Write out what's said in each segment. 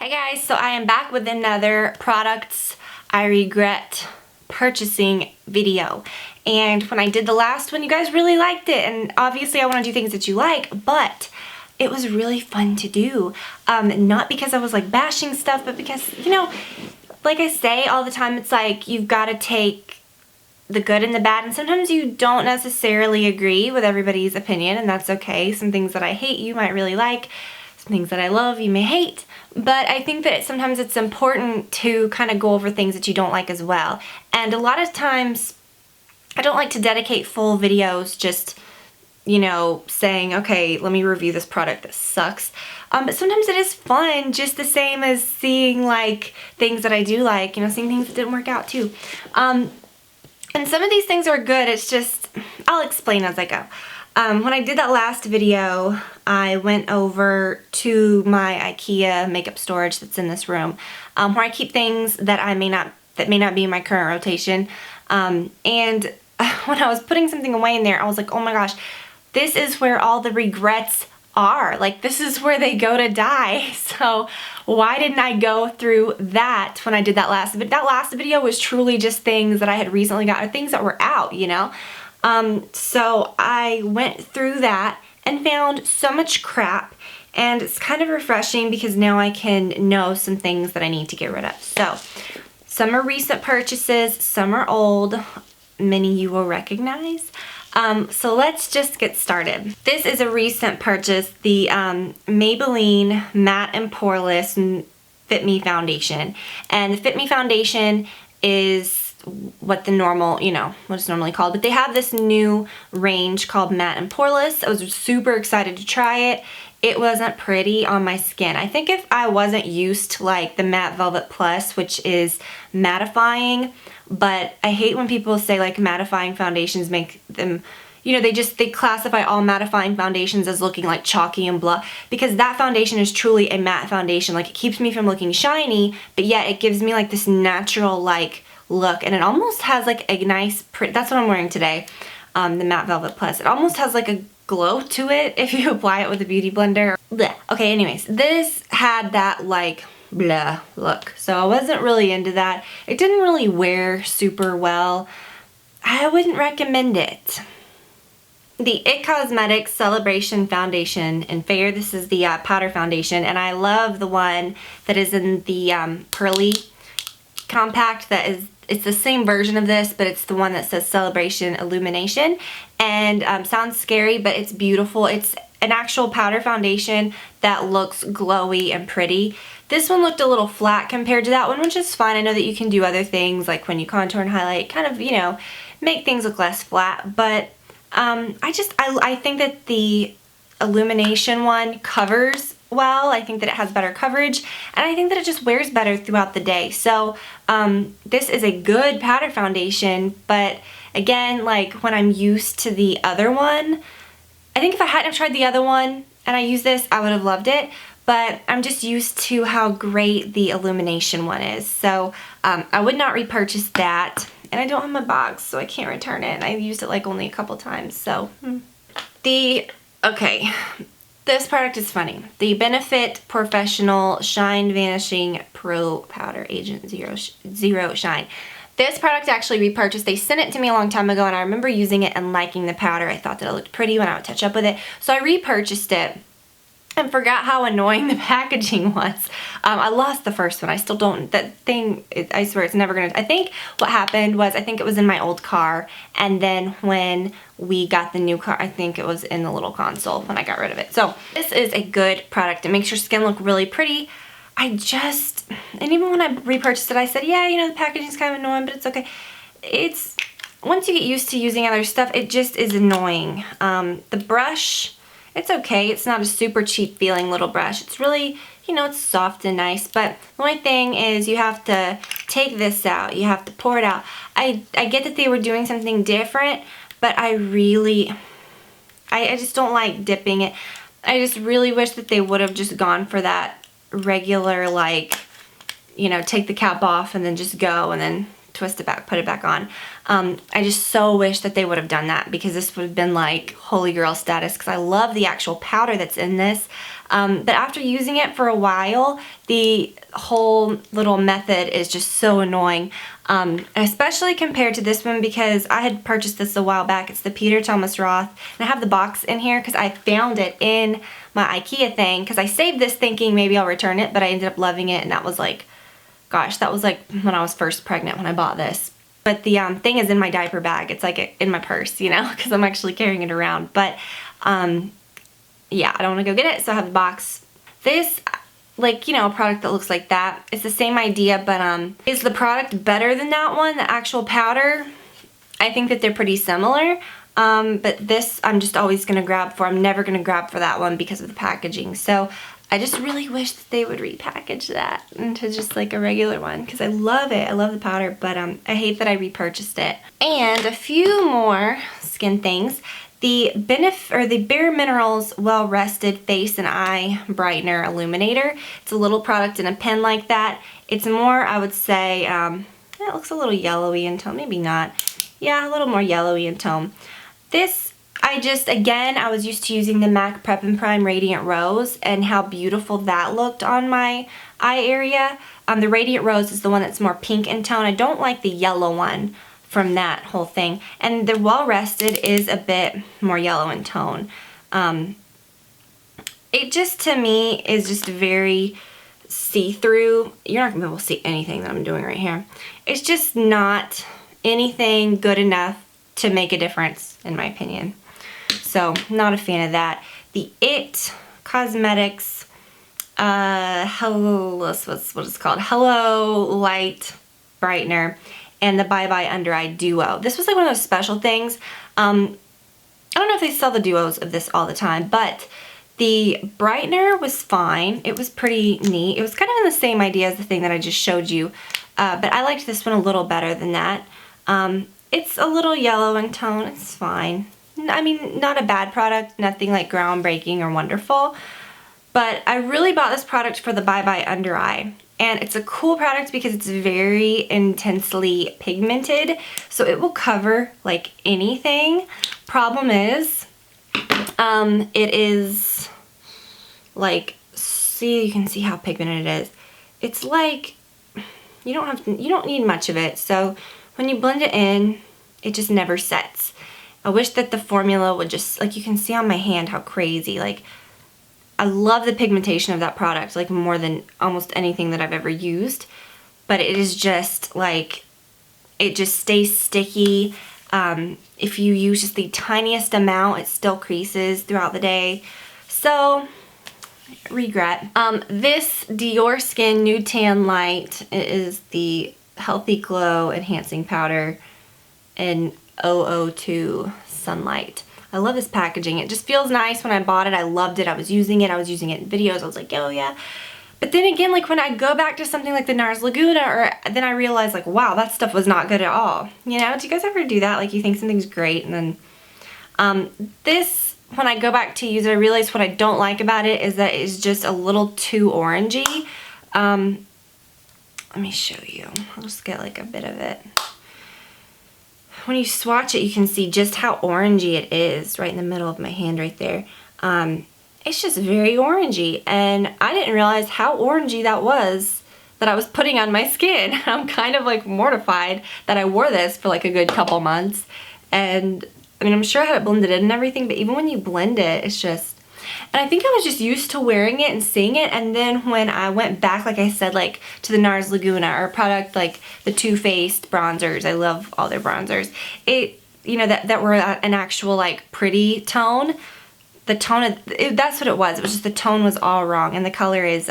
Hi guys, so I am back with another products I regret purchasing video. And when I did the last one, you guys really liked it, and obviously I want to do things that you like, but it was really fun to do. Not because I was like bashing stuff, but because, you know, like I say all the time, it's like you've got to take the good and the bad, and sometimes you don't necessarily agree with everybody's opinion, and that's okay. Some things that I hate you might really like, some things that I love you may hate, but I think that sometimes it's important to kind of go over things that you don't like as well. And a lot of times I don't like to dedicate full videos just, you know, saying, okay, let me review this product that sucks. But sometimes it is fun, just the same as seeing like things that I do like, you know, seeing things that didn't work out too. And some of these things are good, it's just, I'll explain as I go. When I did that last video, I went over to my IKEA makeup storage that's in this room, where I keep things that may not be in my current rotation. And when I was putting something away in there, I was like, oh my gosh, this is where all the regrets are. Like, this is where they go to die. So why didn't I go through that when I did that last video? That last video was truly just things that I had recently got, or things that were out, you know? So I went through that and found so much crap, and it's kind of refreshing because now I can know some things that I need to get rid of. So some are recent purchases, some are old, many you will recognize. So let's just get started. This is a recent purchase, the Maybelline Matte and Poreless Fit Me Foundation. And the Fit Me Foundation is what the normal, you know, what it's normally called. But they have this new range called Matte and Poreless. I was super excited to try it. It wasn't pretty on my skin. I think if I wasn't used to like the Matte Velvet Plus, which is mattifying, but I hate when people say like mattifying foundations make them, you know, they classify all mattifying foundations as looking like chalky and blah, because that foundation is truly a matte foundation. Like, it keeps me from looking shiny, but yet it gives me like this natural like look, and it almost has like a nice print. That's what I'm wearing today, the Matte Velvet Plus. It almost has like a glow to it if you apply it with a beauty blender. Blech. Okay, anyways, this had that like blah look, so I wasn't really into that. It didn't really wear super well. I wouldn't recommend it. The IT Cosmetics Celebration Foundation in Fair. This is the powder foundation, and I love the one that is in the pearly compact. It's the same version of this, but it's the one that says Celebration Illumination, and sounds scary, but it's beautiful. It's an actual powder foundation that looks glowy and pretty. This one looked a little flat compared to that one, which is fine. I know that you can do other things, like when you contour and highlight, kind of, you know, make things look less flat, but I think that the illumination one covers well. I think that it has better coverage, and I think that it just wears better throughout the day. So this is a good powder foundation, but again, like when I'm used to the other one, I think if I hadn't have tried the other one and I used this, I would have loved it, but I'm just used to how great the illumination one is. So I would not repurchase that, and I don't have my box, so I can't return it, and I used it like only a couple times. So okay, this product is funny. The Benefit Professional Shine Vanishing Pro Powder Agent Zero Shine. This product actually repurchased. They sent it to me a long time ago, and I remember using it and liking the powder. I thought that it looked pretty when I would touch up with it, so I repurchased it and forgot how annoying the packaging was. I lost the first one. I still don't, that thing, I swear it's never gonna, I think what happened was, I think it was in my old car, and then when we got the new car, I think it was in the little console when I got rid of it. So this is a good product. It makes your skin look really pretty. And even when I repurchased it, I said, yeah, you know, the packaging's kind of annoying, but it's okay. Once you get used to using other stuff, it just is annoying. The brush, it's okay. It's not a super cheap feeling little brush. It's really, you know, it's soft and nice, but the only thing is you have to take this out. You have to pour it out. I get that they were doing something different, but I just don't like dipping it. I just really wish that they would have just gone for that regular, like, you know, take the cap off and then just go and then twist it back, put it back on. I just so wish that they would have done that, because this would have been like holy grail status, because I love the actual powder that's in this. But after using it for a while, the whole little method is just so annoying, especially compared to this one, because I had purchased this a while back. It's the Peter Thomas Roth, and I have the box in here because I found it in my IKEA thing, because I saved this thinking maybe I'll return it, but I ended up loving it, and that was like, gosh, that was like when I was first pregnant when I bought this. But the thing is in my diaper bag. It's like in my purse, you know, because I'm actually carrying it around. But yeah, I don't want to go get it, so I have the box. This, like, you know, a product that looks like that, it's the same idea, but is the product better than that one, the actual powder? I think that they're pretty similar, but this I'm just always going to grab for. I'm never going to grab for that one because of the packaging. So I just really wish that they would repackage that into just like a regular one, because I love it. I love the powder, but I hate that I repurchased it. And a few more skin things. The Bare Minerals Well Rested Face and Eye Brightener Illuminator. It's a little product in a pen like that. It's more, I would say, it looks a little yellowy in tone. Maybe not. Yeah, a little more yellowy in tone. This, again, I was used to using the MAC Prep and Prime Radiant Rose, and how beautiful that looked on my eye area. The Radiant Rose is the one that's more pink in tone. I don't like the yellow one from that whole thing. And the Well Rested is a bit more yellow in tone. It just, to me, is just very see-through. You're not going to be able to see anything that I'm doing right here. It's just not anything good enough to make a difference, in my opinion. So, not a fan of that. The IT Cosmetics, what is it called? Hello Light Brightener, and the Bye Bye Under Eye Duo. This was like one of those special things. I don't know if they sell the duos of this all the time, but the brightener was fine. It was pretty neat. It was kind of in the same idea as the thing that I just showed you, but I liked this one a little better than that. It's a little yellow in tone. It's fine. I mean, not a bad product, nothing like groundbreaking or wonderful, but I really bought this product for the Bye Bye Under Eye. And it's a cool product because it's very intensely pigmented, so it will cover like anything. Problem is, it is like, see, you can see how pigmented it is. It's like, you don't need much of it, so when you blend it in, it just never sets. I wish that the formula would just, like, you can see on my hand how crazy, like, I love the pigmentation of that product, like, more than almost anything that I've ever used. But it is just, like, it just stays sticky. If you use just the tiniest amount, it still creases throughout the day. So, regret. This Dior Skin Nude Tan Light, it is the Healthy Glow Enhancing Powder in 002 Sunlight. I love this packaging. It just feels nice. When I bought it, I loved it. I was using it. I was using it in videos. I was like, oh yeah. But then again, like when I go back to something like the NARS Laguna, then I realize like, wow, that stuff was not good at all. You know, do you guys ever do that? Like you think something's great and then, this, when I go back to use it, I realize what I don't like about it is that it's just a little too orangey. Let me show you. I'll just get like a bit of it. When you swatch it, you can see just how orangey it is right in the middle of my hand right there. It's just very orangey, and I didn't realize how orangey that was that I was putting on my skin. I'm kind of like mortified that I wore this for like a good couple months, and I mean, I'm sure I had it blended in and everything, but even when you blend it, it's just, and I think I was just used to wearing it and seeing it, and then when I went back, like I said, like to the NARS Laguna or a product like the Too Faced bronzers, I love all their bronzers, it, you know, that were an actual like pretty tone, the tone of, that's what it was just the tone was all wrong, and the color is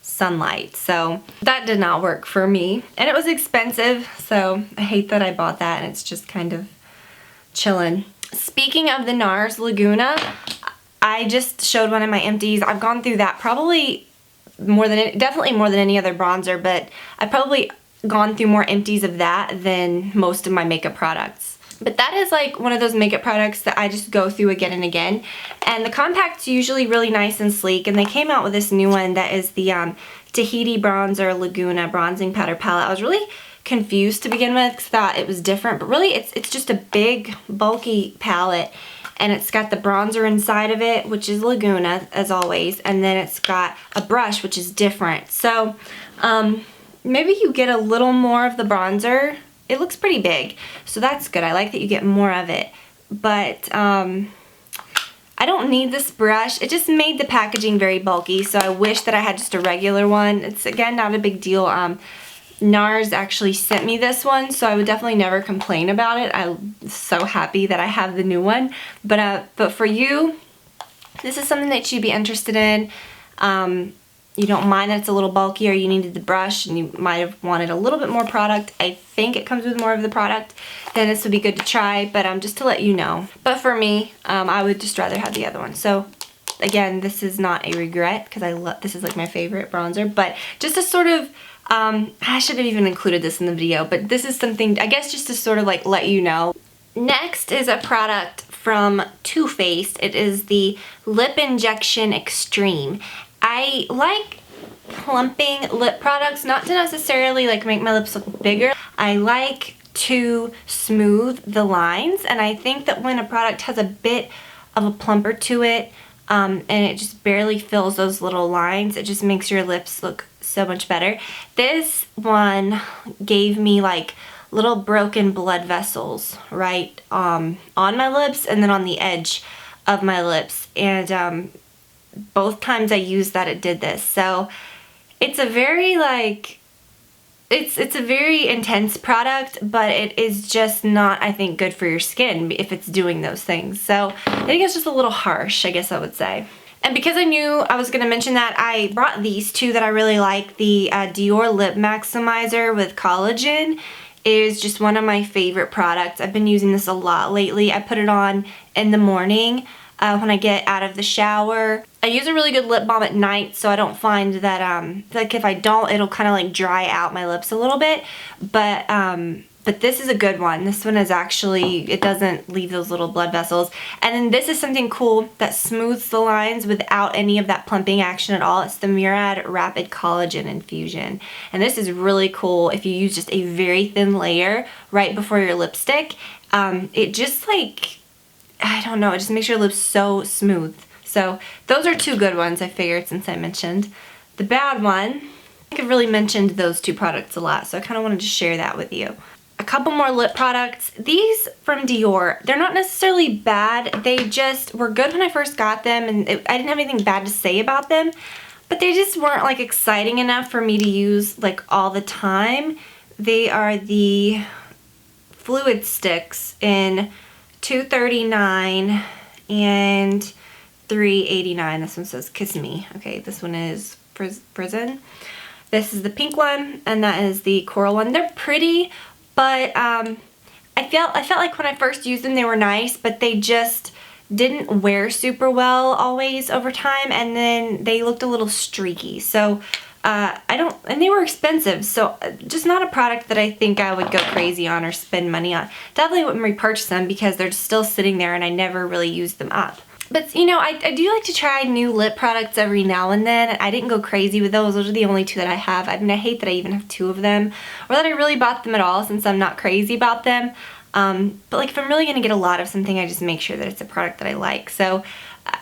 Sunlight, so that did not work for me, and it was expensive, so I hate that I bought that, and it's just kind of chilling. Speaking of the NARS Laguna, I just showed one of my empties. I've gone through that probably more than, definitely more than any other bronzer, but I've probably gone through more empties of that than most of my makeup products. But that is like one of those makeup products that I just go through again and again. And the compact's usually really nice and sleek, and they came out with this new one that is the Tahiti Bronzer Laguna Bronzing Powder Palette. I was really confused to begin with because I thought it was different, but really it's just a big, bulky palette. And it's got the bronzer inside of it, which is Laguna, as always. And then it's got a brush, which is different. So, maybe you get a little more of the bronzer. It looks pretty big, so that's good. I like that you get more of it. But, I don't need this brush. It just made the packaging very bulky, so I wish that I had just a regular one. It's, again, not a big deal. NARS actually sent me this one, so I would definitely never complain about it. I'm so happy that I have the new one. But for you, this is something that you'd be interested in. You don't mind that it's a little bulky, or you needed the brush and you might have wanted a little bit more product. I think it comes with more of the product. Then this would be good to try, but just to let you know. But for me, I would just rather have the other one. So again, this is not a regret because I love, this is like my favorite bronzer, but just a sort of, I should have even included this in the video, but this is something, I guess, just to sort of like let you know. Next is a product from Too Faced. It is the Lip Injection Extreme. I like plumping lip products, not to necessarily like make my lips look bigger. I like to smooth the lines, and I think that when a product has a bit of a plumper to it, and it just barely fills those little lines, it just makes your lips look so much better. This one gave me like little broken blood vessels right on my lips and then on the edge of my lips, and both times I used that, it did this. So it's a very like, it's a very intense product, but it is just not, I think, good for your skin if it's doing those things. So I think it's just a little harsh, I guess I would say. And because I knew I was going to mention that, I brought these two that I really like. The Dior Lip Maximizer with collagen is just one of my favorite products. I've been using this a lot lately. I put it on in the morning when I get out of the shower. I use a really good lip balm at night, so I don't find that, like if I don't, it'll kind of like dry out my lips a little bit. But this is a good one. This one is actually, it doesn't leave those little blood vessels. And then this is something cool that smooths the lines without any of that plumping action at all. It's the Murad Rapid Collagen Infusion. And this is really cool if you use just a very thin layer right before your lipstick. It just like, I don't know, it just makes your lips so smooth. So those are two good ones I figured since I mentioned the bad one. I think I've really mentioned those two products a lot, so I kind of wanted to share that with you. A couple more lip products. These from Dior, they're not necessarily bad. They just were good when I first got them, and I didn't have anything bad to say about them, but they just weren't like exciting enough for me to use like all the time. They are the Fluid Sticks in $2.39 and $3.89. This one says Kiss Me. Okay, this one is Prison. This is the pink one, and that is the coral one. They're pretty, but I felt like when I first used them they were nice, but they just didn't wear super well always over time, and then they looked a little streaky. So and they were expensive, so just not a product that I think I would go crazy on or spend money on. Definitely wouldn't repurchase them because they're still sitting there and I never really used them up. But you know, I do like to try new lip products every now and then. I didn't go crazy with those. Those are the only two that I have. I mean, I hate that I even have two of them, or that I really bought them at all since I'm not crazy about them. But like if I'm really going to get a lot of something, I just make sure that it's a product that I like. So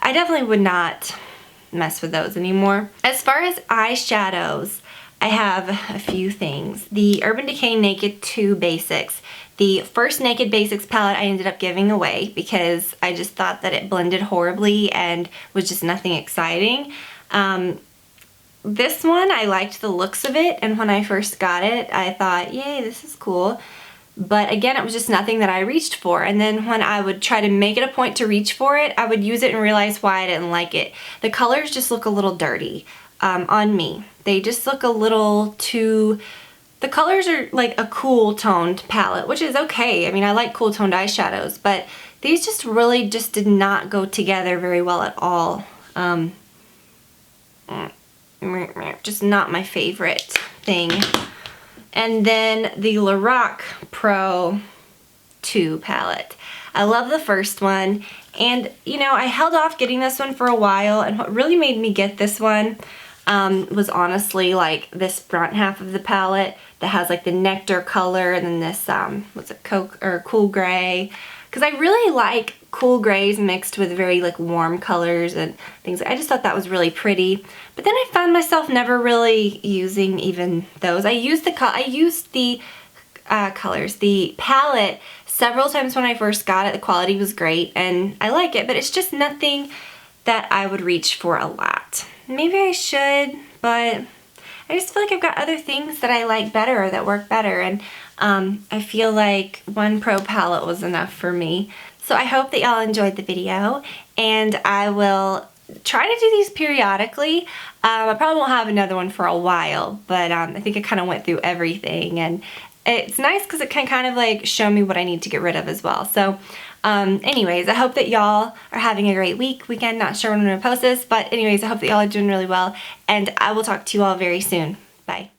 I definitely would not mess with those anymore. As far as eyeshadows, I have a few things. The Urban Decay Naked 2 Basics. The first Naked Basics palette I ended up giving away because I just thought that it blended horribly and was just nothing exciting. This one, I liked the looks of it, and when I first got it, I thought, yay, this is cool. But again, it was just nothing that I reached for. And then when I would try to make it a point to reach for it, I would use it and realize why I didn't like it. The colors just look a little dirty on me. They just look a little too... The colors are like a cool toned palette, which is okay. I mean, I like cool toned eyeshadows, but these just really just did not go together very well at all. Just not my favorite thing. And then the Lorac Pro 2 palette. I love the first one, and you know, I held off getting this one for a while, and what really made me get this one was honestly like this front half of the palette that has like the nectar color, and then this, what's it, cool gray. Because I really like cool grays mixed with very like warm colors and things. I just thought that was really pretty. But then I found myself never really using even those. I used the colors, the palette several times when I first got it. The quality was great and I like it, but it's just nothing that I would reach for a lot. Maybe I should, but I just feel like I've got other things that I like better or that work better, and I feel like one pro palette was enough for me. So I hope that y'all enjoyed the video, and I will try to do these periodically. I probably won't have another one for a while, but I think I kind of went through everything, and it's nice because it can kind of like show me what I need to get rid of as well. So anyways, I hope that y'all are having a great weekend. Not sure when I'm going to post this, but anyways, I hope that y'all are doing really well, and I will talk to you all very soon. Bye.